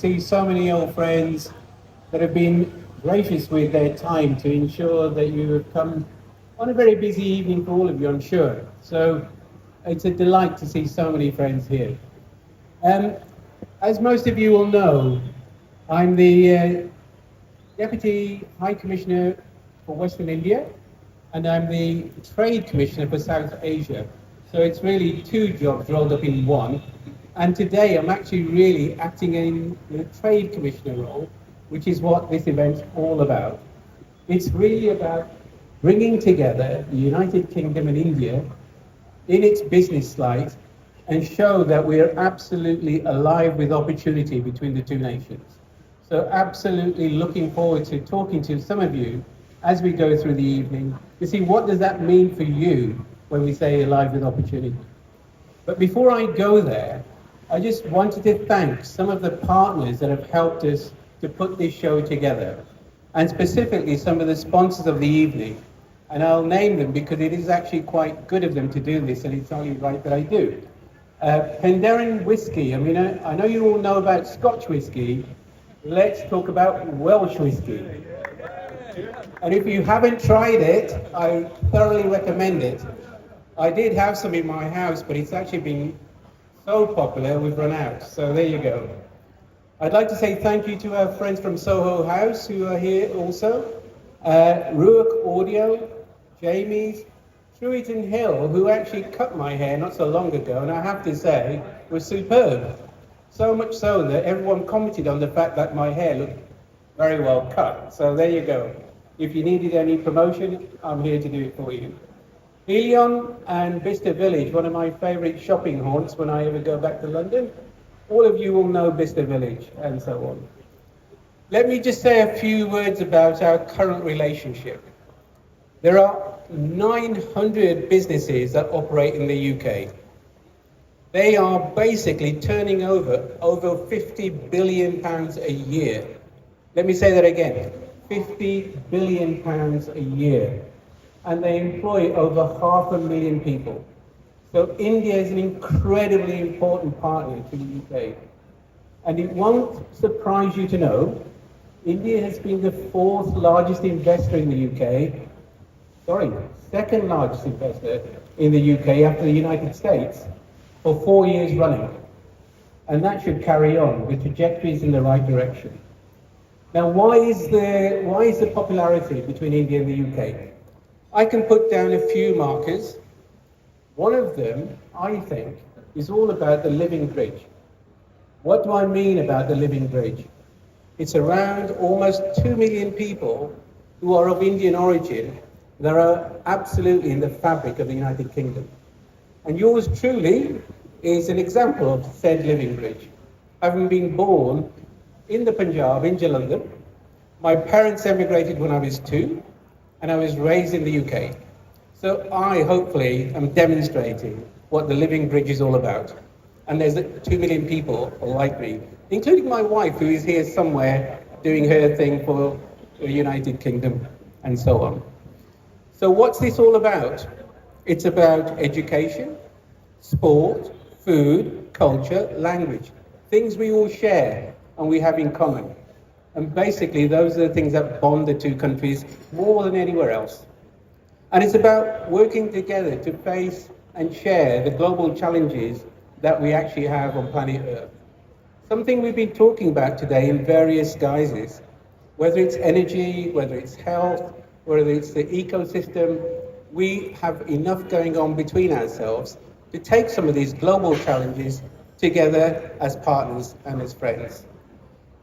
see so many old friends that have been gracious with their time to ensure that you have come on a very busy evening for all of you, I'm sure. So it's a delight to see so many friends here. As most of you will know, I'm the Deputy High Commissioner for Western India, and I'm the Trade Commissioner for South Asia. So it's really two jobs rolled up in one. And today I'm actually really acting in the Trade Commissioner role, which is what this event's all about. It's really about bringing together the United Kingdom and India in its business light and show that we're absolutely alive with opportunity between the two nations. So absolutely looking forward to talking to some of you as we go through the evening to see what does that mean for you when we say alive with opportunity. But before I go there, I just wanted to thank some of the partners that have helped us to put this show together, and specifically some of the sponsors of the evening. And I'll name them because it is actually quite good of them to do this, and it's only right that I do. Penderyn Whiskey. I mean, I know you all know about Scotch whiskey. Let's talk about Welsh whiskey. And if you haven't tried it, I thoroughly recommend it. I did have some in my house, but it's actually been so popular, we've run out. So there you go. I'd like to say thank you to our friends from Soho House who are here also. Ruach Audio, Jamie's, Truiton Hill, who actually cut my hair not so long ago, and I have to say, was superb. So much so that everyone commented on the fact that my hair looked very well cut. So there you go. If you needed any promotion, I'm here to do it for you. Helion and Bicester Village, one of my favourite shopping haunts when I ever go back to London. All of you will know Bicester Village and so on. Let me just say a few words about our current relationship. There are 900 businesses that operate in the UK. They are basically turning over £50 billion a year. Let me say that again, £50 billion a year. And they employ over 500,000 people. So India is an incredibly important partner to the UK. And it won't surprise you to know, India has been the fourth largest investor in the UK, second largest investor in the UK after the United States for 4 years running. And that should carry on, the trajectory is in the right direction. Now, why is the popularity between India and the UK? I can put down a few markers. One of them, I think, is all about the living bridge. What do I mean about the living bridge? It's around almost 2 million people who are of Indian origin that are absolutely in the fabric of the United Kingdom. And yours truly is an example of said living bridge. Having been born in the Punjab, in Jalandhar, my parents emigrated when I was 2, and I was raised in the UK. So I, hopefully, am demonstrating what the living bridge is all about. And there's 2 million people like me, including my wife, who is here somewhere doing her thing for the United Kingdom and so on. So what's this all about? It's about education, sport, food, culture, language, things we all share and we have in common. And basically, those are the things that bond the two countries more than anywhere else. And it's about working together to face and share the global challenges that we actually have on planet Earth. Something we've been talking about today in various guises, whether it's energy, whether it's health, whether it's the ecosystem, we have enough going on between ourselves to take some of these global challenges together as partners and as friends.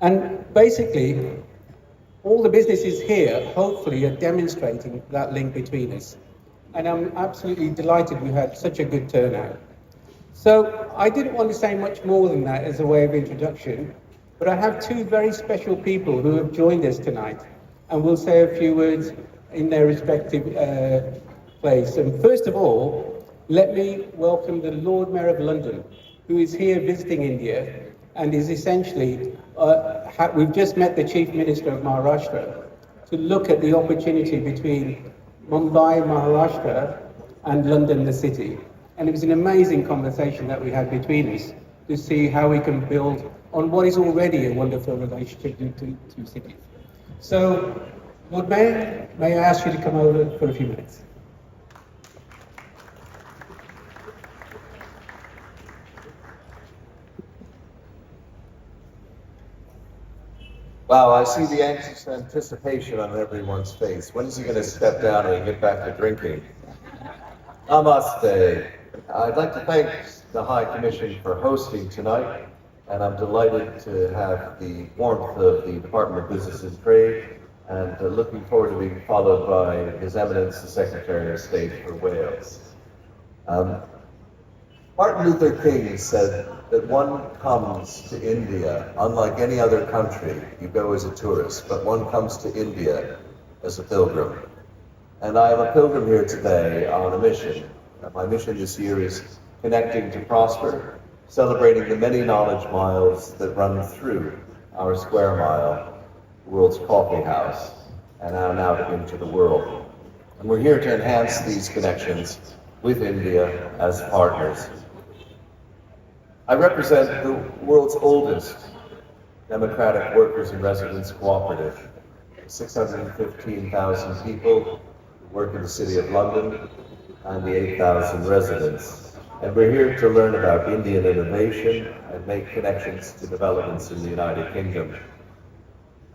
And basically, all the businesses here, hopefully, are demonstrating that link between us. And I'm absolutely delighted we had such a good turnout. So I didn't want to say much more than that as a way of introduction, but I have two very special people who have joined us tonight, and will say a few words in their respective place. And first of all, let me welcome the Lord Mayor of London, who is here visiting India, and is essentially, we've just met the Chief Minister of Maharashtra to look at the opportunity between Mumbai, Maharashtra, and London, the city. And it was an amazing conversation that we had between us to see how we can build on what is already a wonderful relationship between two cities. So, Lord Mayor, may I ask you to come over for a few minutes? Wow, I see the anxious anticipation on everyone's face. When is he going to step down and get back to drinking? Namaste. I'd like to thank the High Commission for hosting tonight, and I'm delighted to have the warmth of the Department of Business and Trade, and looking forward to being followed by His Eminence, the Secretary of State for Wales. Martin Luther King said that one comes to India, unlike any other country, you go as a tourist, but one comes to India as a pilgrim. And I am a pilgrim here today on a mission. My mission this year is Connecting to Prosper, celebrating the many knowledge miles that run through our square mile, the world's coffee house, and now into the world. And we're here to enhance these connections with India as partners. I represent the world's oldest democratic workers and residents cooperative, 615,000 people who work in the City of London and the 8,000 residents. And we're here to learn about Indian innovation and make connections to developments in the United Kingdom.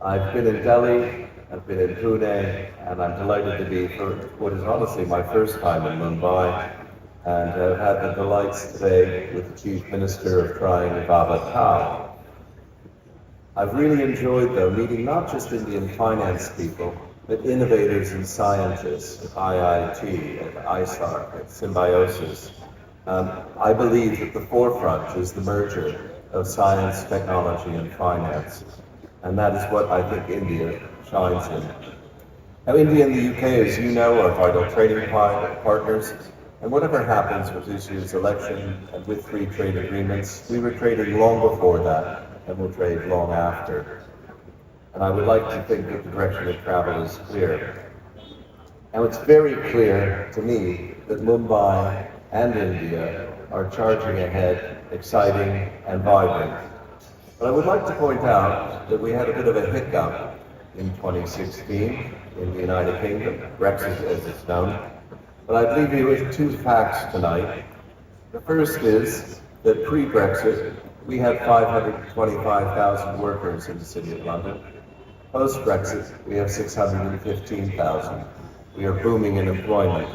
I've been in Delhi, I've been in Pune, and I'm delighted to be for what is honestly my first time in Mumbai, and I've had the delights today with the Chief Minister of trying Baba Cow. I've really enjoyed, though, meeting not just Indian finance people, but innovators and scientists at IIT, at ISARC, at Symbiosis. I believe that the forefront is the merger of science, technology, and finance. And that is what I think India shines in. Now, India and the UK, as you know, are vital trading partners. And whatever happens with this year's election and with free trade agreements, we were trading long before that, and will trade long after. And I would like to think that the direction of travel is clear. Now, it's very clear to me that Mumbai and India are charging ahead, exciting and vibrant. But I would like to point out that we had a bit of a hiccup in 2016 in the United Kingdom, Brexit as it's known. But I leave you with two facts tonight. The first is that pre-Brexit, we had 525,000 workers in the City of London. Post-Brexit, we have 615,000. We are booming in employment.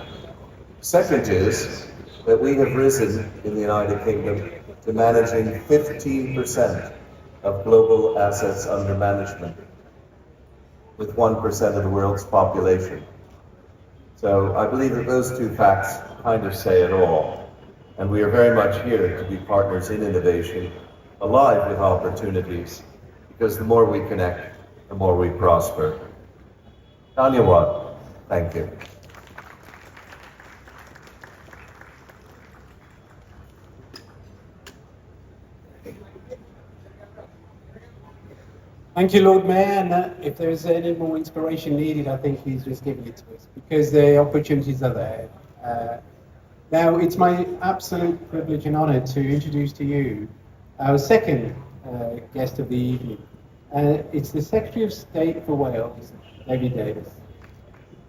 Second is that we have risen in the United Kingdom to managing 15% of global assets under management, with 1% of the world's population. So I believe that those two facts kind of say it all. And we are very much here to be partners in innovation, alive with opportunities, because the more we connect, the more we prosper. Dhanyawad. Thank you. Thank you, Lord Mayor, and if there's any more inspiration needed, I think he's just given it to us, because the opportunities are there. Now, it's my absolute privilege and honour to introduce to you our second guest of the evening. It's the Secretary of State for Wales, David Davies.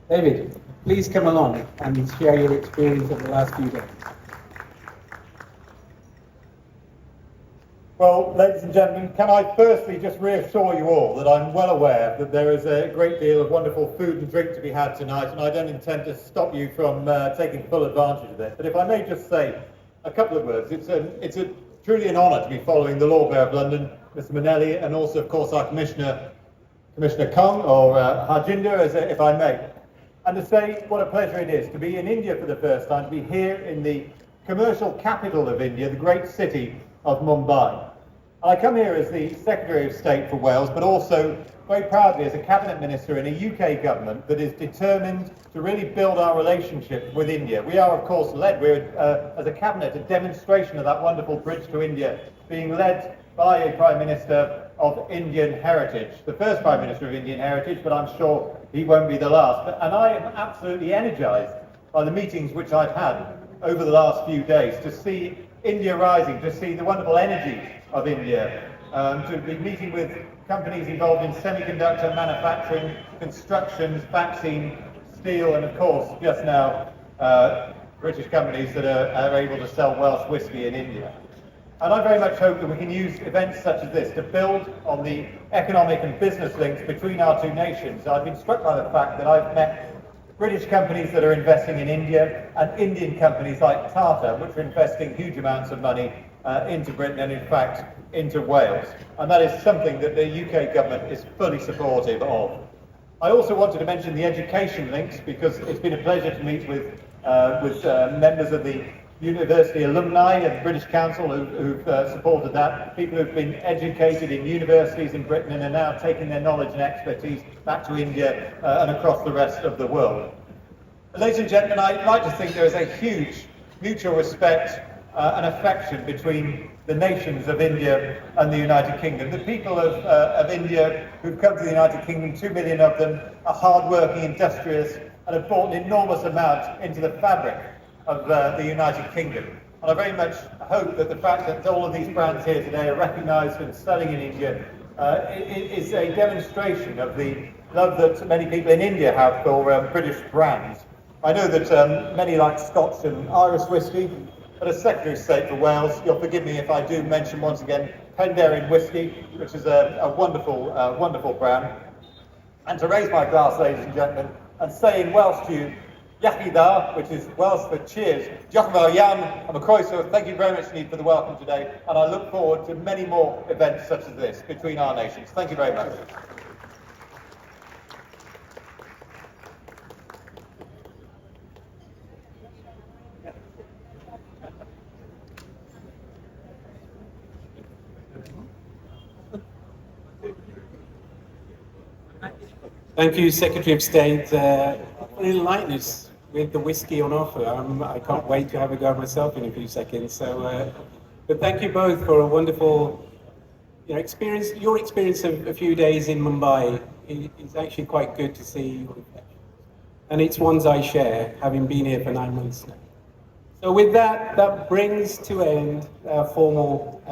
David, please come along and share your experience of the last few days. Well, ladies and gentlemen, can I firstly just reassure you all that I'm well aware that there is a great deal of wonderful food and drink to be had tonight, and I don't intend to stop you from taking full advantage of it. But if I may just say a couple of words, it's truly an honour to be following the Lord Mayor of London, Mr. Manelli, and also, of course, our Commissioner Kang, or Harjinder, if I may, and to say what a pleasure it is to be in India for the first time, to be here in the commercial capital of India, the great city of Mumbai. I come here as the Secretary of State for Wales, but also very proudly as a Cabinet Minister in a UK government that is determined to really build our relationship with India. We are, of course, as a Cabinet, a demonstration of that wonderful bridge to India, being led by a Prime Minister of Indian heritage, the first Prime Minister of Indian heritage, but I'm sure he won't be the last. And I am absolutely energised by the meetings which I've had over the last few days to see India rising, to see the wonderful energy of India to be meeting with companies involved in semiconductor manufacturing, construction, vaccine, steel, and of course, just now, British companies that are able to sell Welsh whisky in India. And I very much hope that we can use events such as this to build on the economic and business links between our two nations. I've been struck by the fact that I've met British companies that are investing in India and Indian companies like Tata, which are investing huge amounts of money into Britain and in fact into Wales. And that is something that the UK government is fully supportive of. I also wanted to mention the education links because it's been a pleasure to meet with members of the university alumni and the British Council who've supported that, people who've been educated in universities in Britain and are now taking their knowledge and expertise back to India and across the rest of the world. Ladies and gentlemen, I'd like to think there is a huge mutual respect and affection between the nations of India and the United Kingdom. The people of India who've come to the United Kingdom, 2 million of them, are hard-working, industrious, and have brought an enormous amount into the fabric of the United Kingdom. And I very much hope that the fact that all of these brands here today are recognised and selling in India is a demonstration of the love that many people in India have for British brands. I know that many like Scotch and Irish whisky, but as Secretary of State for Wales, you'll forgive me if I do mention once again Penderyn Whisky, which is a wonderful, wonderful brand. And to raise my glass, ladies and gentlemen, and say in Welsh to you, Yachi da, which is Welsh for cheers. Diolch yn fawr iawn am y croeso. Thank you very much indeed for the welcome today, and I look forward to many more events such as this between our nations. Thank you very much. Thank you, Secretary of State. A little lightness with the whiskey on offer. I can't wait to have a go myself in a few seconds. So, but thank you both for a wonderful experience. Your experience of a few days in Mumbai is actually quite good to see. And it's ones I share, having been here for 9 months now. So with that, that brings to end our formal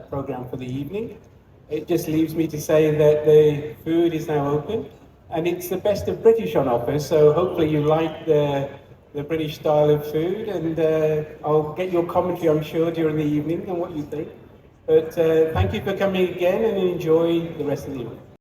program for the evening. It just leaves me to say that the food is now open. And it's the best of British on offer, so hopefully you like the British style of food, and I'll get your commentary, I'm sure, during the evening on what you think. But thank you for coming again, and enjoy the rest of the evening.